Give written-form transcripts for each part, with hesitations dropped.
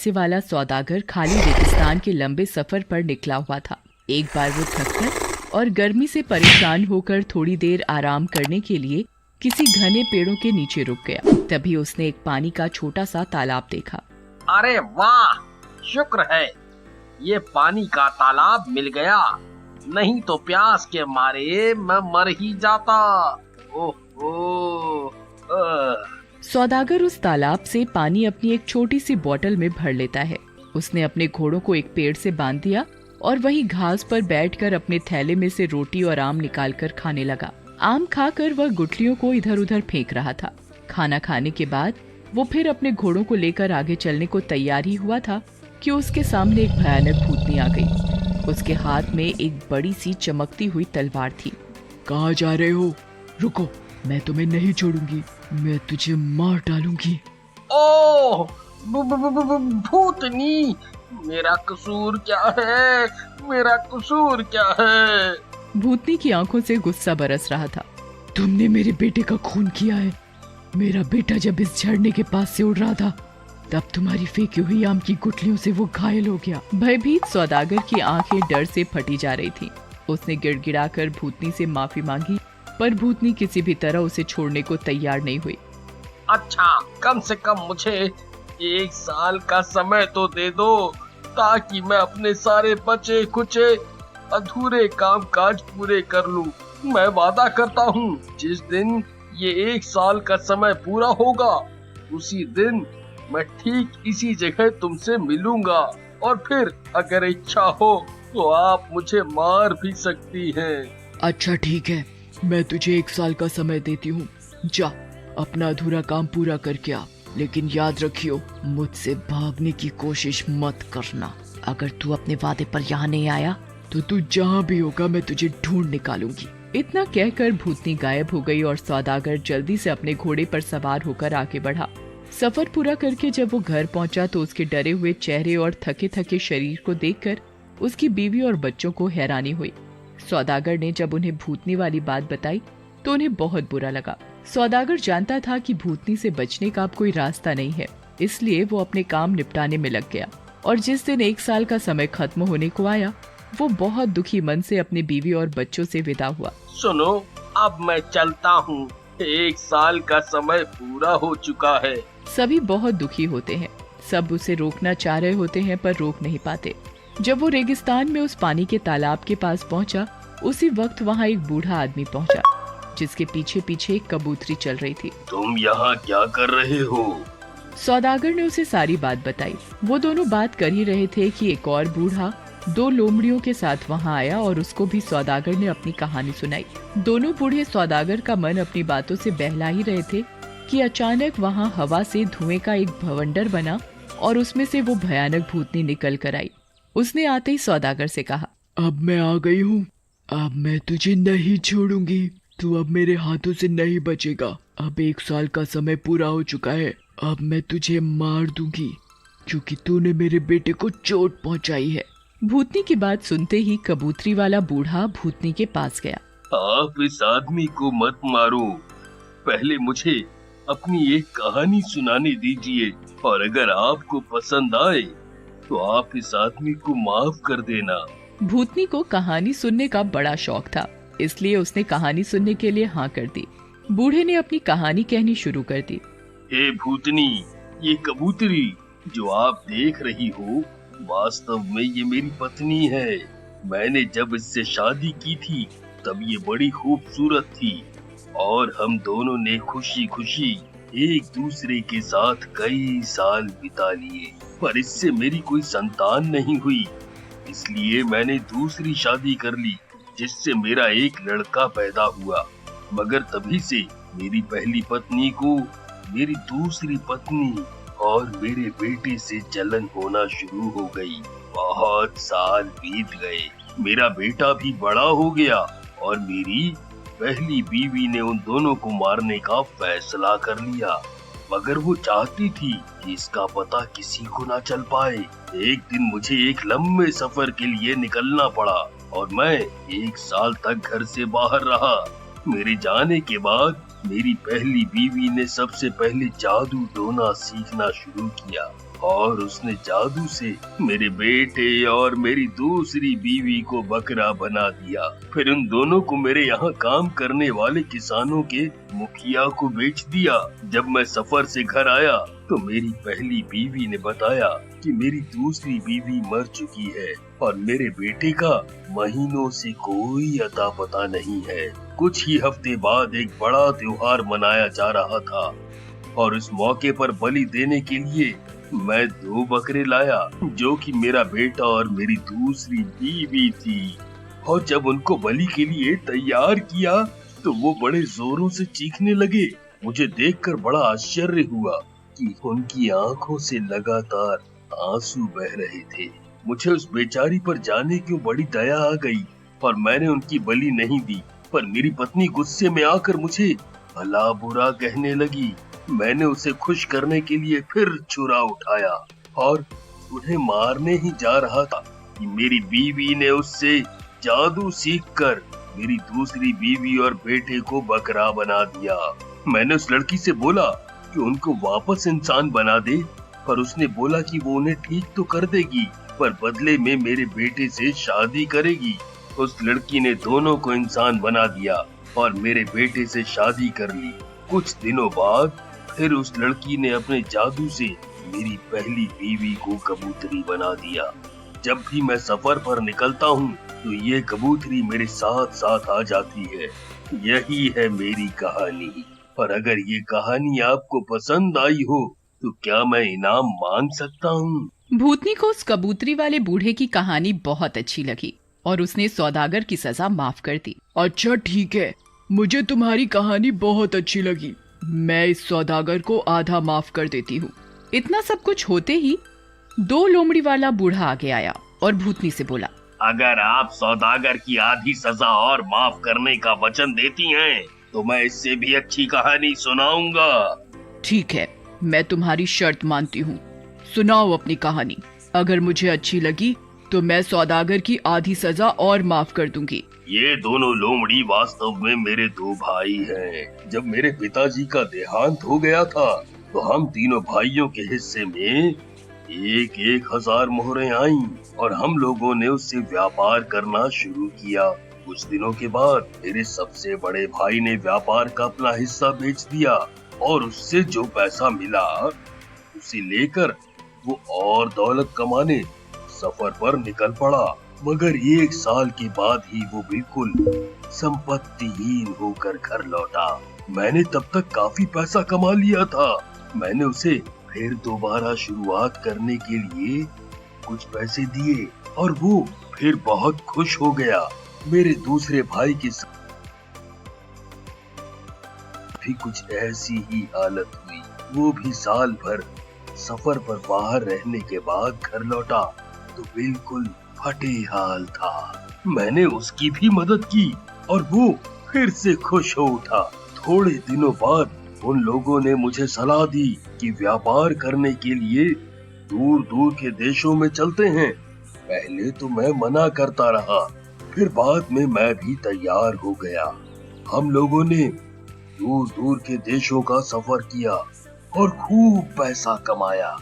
से वाला सौदागर खाली रेगिस्तान के लंबे सफर पर निकला हुआ था। एक बार वो थककर और गर्मी से परेशान होकर थोड़ी देर आराम करने के लिए किसी घने पेड़ों के नीचे रुक गया। तभी उसने एक पानी का छोटा सा तालाब देखा। अरे वाह, शुक्र है ये पानी का तालाब मिल गया, नहीं तो प्यास के मारे मैं मर ही जाता। ओहो। सौदागर उस तालाब से पानी अपनी एक छोटी सी बोतल में भर लेता है। उसने अपने घोड़ों को एक पेड़ से बांध दिया और वहीं घास पर बैठकर अपने थैले में से रोटी और आम निकालकर खाने लगा। आम खाकर वह गुठलियों को इधर उधर फेंक रहा था। खाना खाने के बाद वो फिर अपने घोड़ों को लेकर आगे चलने को तैयार ही हुआ था कि उसके सामने एक भयानक भूतनी आ गई। उसके हाथ में एक बड़ी सी चमकती हुई तलवार थी। कहाँ जा रहे हो? रुको, मैं तुम्हें नहीं छोड़ूंगी, मैं तुझे मार डालूंगी। ओह, भूतनी, मेरा कसूर क्या है? मेरा कसूर क्या है? भूतनी की आंखों से गुस्सा बरस रहा था। तुमने मेरे बेटे का खून किया है। मेरा बेटा जब इस झरने के पास से उड़ रहा था तब तुम्हारी फेंकी हुई आम की गुठलियों से वो घायल हो गया। भयभीत सौदागर की आंखें डर से फटी जा रही थीं। उसने गिड़गिड़ाकर भूतनी से माफी मांगी, पर भूतनी किसी भी तरह उसे छोड़ने को तैयार नहीं हुई। अच्छा, कम से कम मुझे 1 साल का समय तो दे दो, ताकि मैं अपने सारे बचे खुचे अधूरे काम काज पूरे कर लूं। मैं वादा करता हूँ, जिस दिन ये 1 साल का समय पूरा होगा उसी दिन मैं ठीक इसी जगह तुमसे मिलूंगा, और फिर अगर इच्छा हो तो आप मुझे मार भी सकती हैं। अच्छा ठीक है, मैं तुझे 1 साल का समय देती हूँ। जा, अपना अधूरा काम पूरा करके आ, लेकिन याद रखियो, मुझसे भागने की कोशिश मत करना। अगर तू अपने वादे पर यहाँ नहीं आया तो तू जहाँ भी होगा मैं तुझे ढूंढ निकालूंगी। इतना कहकर भूतनी गायब हो गई और सौदागर जल्दी से अपने घोड़े पर सवार होकर आगे बढ़ा। सफर पूरा करके जब वो घर पहुंचा तो उसके डरे हुए चेहरे और थके थके शरीर को देखकर उसकी बीवी और बच्चों को हैरानी हुई। सौदागर ने जब उन्हें भूतनी वाली बात बताई तो उन्हें बहुत बुरा लगा। सौदागर जानता था कि भूतनी से बचने का अब कोई रास्ता नहीं है, इसलिए वो अपने काम निपटाने में लग गया। और जिस दिन 1 साल का समय खत्म होने को आया, वो बहुत दुखी मन से अपनी बीवी और बच्चों से विदा हुआ। सुनो, अब मैं चलता हूँ, 1 साल का समय पूरा हो चुका है। सभी बहुत दुखी होते हैं, सब उसे रोकना चाह रहे होते हैं पर रोक नहीं पाते। जब वो रेगिस्तान में उस पानी के तालाब के पास पहुंचा, उसी वक्त वहां एक बूढ़ा आदमी पहुंचा, जिसके पीछे पीछे एक कबूतरी चल रही थी। तुम यहाँ क्या कर रहे हो? सौदागर ने उसे सारी बात बताई। वो दोनों बात कर ही रहे थे कि एक और बूढ़ा 2 लोमड़ियों के साथ वहां आया और उसको भी सौदागर ने अपनी कहानी सुनाई। दोनों बूढ़े सौदागर का मन अपनी बातों से बहला ही रहे थे कि अचानक वहां हवा से धुएं का एक भवंडर बना और उसमें से वो भयानक भूतनी निकल कर आई। उसने आते ही सौदागर से कहा, अब मैं आ गई हूँ, अब मैं तुझे नहीं छोड़ूंगी, तू अब मेरे हाथों से नहीं बचेगा। अब 1 साल का समय पूरा हो चुका है, अब मैं तुझे मार दूंगी क्योंकि तूने मेरे बेटे को चोट पहुंचाई है। भूतनी की बात सुनते ही कबूतरी वाला बूढ़ा भूतनी के पास गया। आप इस आदमी को मत मारो, पहले मुझे अपनी एक कहानी सुनाने दीजिए, और अगर आपको पसंद आए तो आप इस आदमी को माफ कर देना। भूतनी को कहानी सुनने का बड़ा शौक था, इसलिए उसने कहानी सुनने के लिए हाँ कर दी। बूढ़े ने अपनी कहानी कहनी शुरू कर दी। हे भूतनी, ये कबूतरी जो आप देख रही हो, वास्तव में ये मेरी पत्नी है। मैंने जब इससे शादी की थी तब ये बड़ी खूबसूरत थी, और हम दोनों ने खुशी खुशी एक दूसरे के साथ कई साल बिता लिए, पर इससे मेरी कोई संतान नहीं हुई। इसलिए मैंने दूसरी शादी कर ली, जिससे मेरा एक लड़का पैदा हुआ। मगर तभी से मेरी पहली पत्नी को मेरी दूसरी पत्नी और मेरे बेटे से जलन होना शुरू हो गई। बहुत साल बीत गए, मेरा बेटा भी बड़ा हो गया और मेरी पहली बीवी ने उन दोनों को मारने का फैसला कर लिया। मगर वो चाहती थी कि इसका पता किसी को ना चल पाए। एक दिन मुझे एक लंबे सफर के लिए निकलना पड़ा और मैं 1 साल तक घर से बाहर रहा। मेरे जाने के बाद मेरी पहली बीवी ने सबसे पहले जादू टोना सीखना शुरू किया और उसने जादू से मेरे बेटे और मेरी दूसरी बीवी को बकरा बना दिया। फिर उन दोनों को मेरे यहाँ काम करने वाले किसानों के मुखिया को बेच दिया। जब मैं सफर से घर आया तो मेरी पहली बीवी ने बताया कि मेरी दूसरी बीवी मर चुकी है और मेरे बेटे का महीनों से कोई अता पता नहीं है। कुछ ही हफ्ते बाद एक बड़ा त्योहार मनाया जा रहा था और इस मौके पर बलि देने के लिए मैं 2 बकरे लाया, जो कि मेरा बेटा और मेरी दूसरी बीवी थी। और जब उनको बलि के लिए तैयार किया तो वो बड़े जोरों से चीखने लगे। मुझे देखकर बड़ा आश्चर्य हुआ कि उनकी आंखों से लगातार आंसू बह रहे थे। मुझे उस बेचारी पर जाने की बड़ी दया आ गई और मैंने उनकी बलि नहीं दी। पर मेरी पत्नी गुस्से में आकर मुझे भला बुरा कहने लगी। मैंने उसे खुश करने के लिए फिर छुरा उठाया और उन्हें मारने ही जा रहा था कि मेरी बीवी ने उससे जादू सीखकर मेरी दूसरी बीवी और बेटे को बकरा बना दिया। मैंने उस लड़की से बोला कि उनको वापस इंसान बना दे, पर उसने बोला कि वो उन्हें ठीक तो कर देगी, पर बदले में मेरे बेटे से शादी करेगी। उस लड़की ने दोनों को इंसान बना दिया और मेरे बेटे से शादी कर ली। कुछ दिनों बाद फिर उस लड़की ने अपने जादू से मेरी पहली बीवी को कबूतरी बना दिया। जब भी मैं सफर पर निकलता हूँ तो ये कबूतरी मेरे साथ साथ आ जाती है। यही है मेरी कहानी। और अगर ये कहानी आपको पसंद आई हो तो क्या मैं इनाम मांग सकता हूँ? भूतनी को उस कबूतरी वाले बूढ़े की कहानी बहुत अच्छी लगी और उसने सौदागर की सजा माफ कर दी। अच्छा ठीक है, मुझे तुम्हारी कहानी बहुत अच्छी लगी। मैं इस सौदागर को आधा माफ कर देती हूँ। इतना सब कुछ होते ही 2 लोमड़ी वाला बूढ़ा आगे आया और भूतनी से बोला, अगर आप सौदागर की आधी सजा और माफ करने का वचन देती हैं, तो मैं इससे भी अच्छी कहानी सुनाऊंगा। ठीक है, मैं तुम्हारी शर्त मानती हूँ। सुनाओ अपनी कहानी। अगर मुझे अच्छी लगी तो मैं सौदागर की आधी सजा और माफ कर दूंगी। ये दोनों लोमड़ी वास्तव में मेरे 2 भाई हैं। जब मेरे पिताजी का देहांत हो गया था तो हम तीनों भाइयों के हिस्से में 1,000 मोहरें आईं और हम लोगों ने उससे व्यापार करना शुरू किया। कुछ दिनों के बाद मेरे सबसे बड़े भाई ने व्यापार का अपना हिस्सा बेच दिया और उससे जो पैसा मिला उसे लेकर वो और दौलत कमाने सफर पर निकल पड़ा। मगर 1 साल के बाद ही वो बिल्कुल संपत्तिहीन होकर घर लौटा। मैंने तब तक काफी पैसा कमा लिया था। मैंने उसे फिर दोबारा शुरुआत करने के लिए कुछ पैसे दिए और वो फिर बहुत खुश हो गया। मेरे दूसरे भाई के साथ भी कुछ ऐसी ही हालत हुई। वो भी साल भर सफर पर बाहर रहने के बाद घर लौटा तो बिल्कुल फटे हाल था। मैंने उसकी भी मदद की और वो फिर से खुश हो उठा। थोड़े दिनों बाद उन लोगों ने मुझे सलाह दी कि व्यापार करने के लिए दूर दूर के देशों में चलते हैं। पहले तो मैं मना करता रहा, फिर बाद में मैं भी तैयार हो गया। हम लोगों ने दूर दूर के देशों का सफर किया और खूब पैसा कमाया।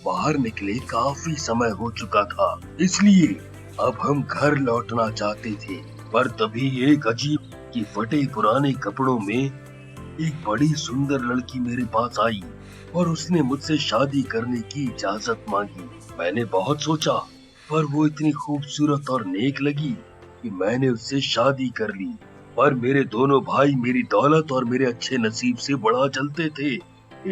बाहर निकले काफी समय हो चुका था, इसलिए अब हम घर लौटना चाहते थे। पर तभी एक अजीब की फटे पुराने कपड़ों में एक बड़ी सुंदर लड़की मेरे पास आई और उसने मुझसे शादी करने की इजाजत मांगी। मैंने बहुत सोचा, पर वो इतनी खूबसूरत और नेक लगी कि मैंने उससे शादी कर ली। पर मेरे दोनों भाई मेरी दौलत और मेरे अच्छे नसीब से बड़ा चलते थे।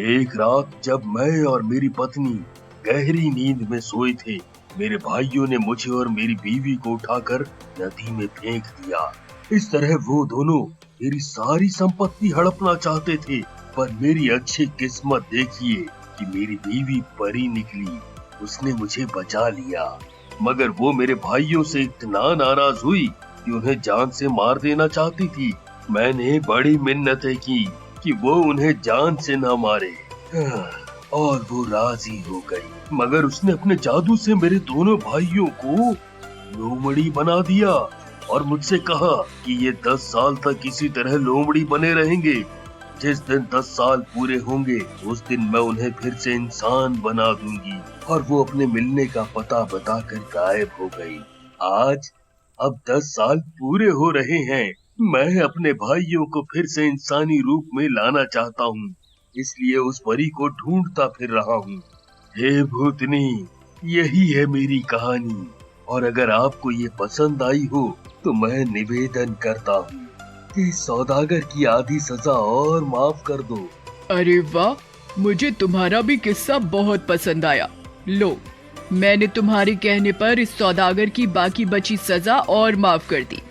एक रात जब मैं और मेरी पत्नी गहरी नींद में सोए थे, मेरे भाइयों ने मुझे और मेरी बीवी को उठाकर नदी में फेंक दिया। इस तरह वो दोनों मेरी सारी संपत्ति हड़पना चाहते थे। पर मेरी अच्छी किस्मत देखिए कि मेरी बीवी परी निकली, उसने मुझे बचा लिया। मगर वो मेरे भाइयों से इतना नाराज हुई कि उन्हें जान से मार देना चाहती थी। मैंने बड़ी मिन्नतें की कि वो उन्हें जान से न मारे और वो राजी हो गई। मगर उसने अपने जादू से मेरे दोनों भाइयों को लोमड़ी बना दिया और मुझसे कहा कि ये 10 साल तक इसी तरह लोमड़ी बने रहेंगे। जिस दिन 10 साल पूरे होंगे उस दिन मैं उन्हें फिर से इंसान बना दूंगी। और वो अपने मिलने का पता बताकर गायब हो गई। आज अब 10 साल पूरे हो रहे हैं। मैं अपने भाइयों को फिर से इंसानी रूप में लाना चाहता हूँ, इसलिए उस परी को ढूंढता फिर रहा हूँ। हे भूतनी, यही है मेरी कहानी। और अगर आपको ये पसंद आई हो तो मैं निवेदन करता हूँ कि सौदागर की आधी सजा और माफ कर दो। अरे वाह, मुझे तुम्हारा भी किस्सा बहुत पसंद आया। लो, मैंने तुम्हारे कहने पर इस सौदागर की बाकी बची सजा और माफ कर दी।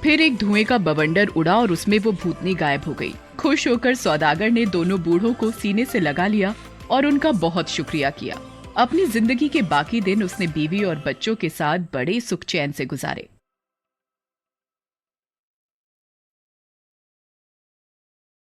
फिर एक धुएं का बवंडर उड़ा और उसमें वो भूतनी गायब हो गई। खुश होकर सौदागर ने दोनों बूढ़ों को सीने से लगा लिया और उनका बहुत शुक्रिया किया। अपनी जिंदगी के बाकी दिन उसने बीवी और बच्चों के साथ बड़े सुख चैन से गुजारे।